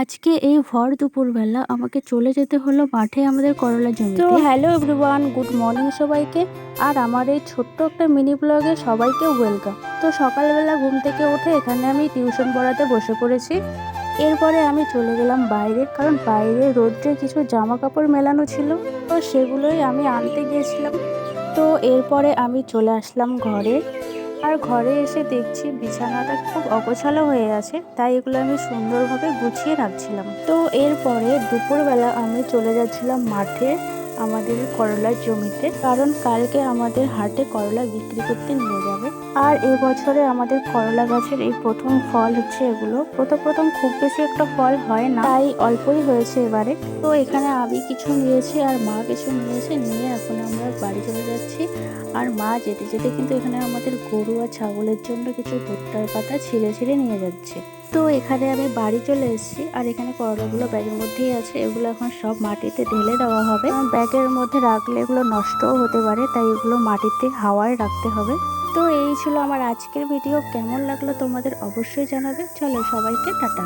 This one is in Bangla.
আজকে এই ভর দুপুরবেলা আমাকে চলে যেতে হলো মাঠে আমাদের করলা জমিতে। তো হ্যালো এভরিওয়ান, গুড মর্নিং সবাইকে। আর আমার এই ছোট্ট একটা মিনি ব্লগে সবাইকে ওয়েলকাম। তো সকালবেলা ঘুম থেকে উঠে এখানে আমি টিউশন পড়াতে বসে পড়েছি। এরপরে আমি চলে গেলাম বাইরে, কারণ বাইরে রোদ্রে কিছু জামা কাপড় মেলানো ছিল, তো সেগুলোই আমি আনতে গিয়েছিলাম। তো এরপরে আমি চলে আসলাম ঘরে। আর ঘরে এসে দেখছি বিছানাটা খুব অগোছালো হয়ে আছে, তাই এগুলো আমি সুন্দরভাবে গুছিয়ে রাখছিলাম। তো এরপরে দুপুরবেলা আমি চলে যাচ্ছিলাম মাঠে আমাদের করলার জমিতে, কারণ কালকে আমাদের হাটে করলা বিক্রি করতে নিয়ে যাবে। আর এবছরে আমাদের করলা গাছের এই প্রথম ফল হচ্ছে এগুলো। প্রথম খুব বেশি একটা ফল হয় না, তাই অল্পই হয়েছে এবারে। তো এখানে আমি কিছু নিয়েছি আর মা কিছু নিয়েছে, নিয়ে এখন আমরা বাড়ি চলে যাচ্ছি। আর মা যেতে যেতে কিন্তু এখানে আমাদের গরু আর ছাগলের জন্য কিছু ভুট্টার পাতা ছিঁড়ে ছিঁড়ে নিয়ে যাচ্ছে। তো এখানে আমি বাড়ি চলে এসেছি, আর এখানে করলাগুলো ব্যাগের মধ্যেই আছে। এগুলো এখন সব মাটিতে ঢেলে দেওয়া হবে। ব্যাগের মধ্যে রাখলে এগুলো নষ্টও হতে পারে, তাই এগুলো মাটিতে হাওয়ায় রাখতে হবে। তো এই ছিল আমার আজকের ভিডিও। কেমন লাগলো তোমাদের অবশ্যই জানাবে। চলো সবাইকে টাটা।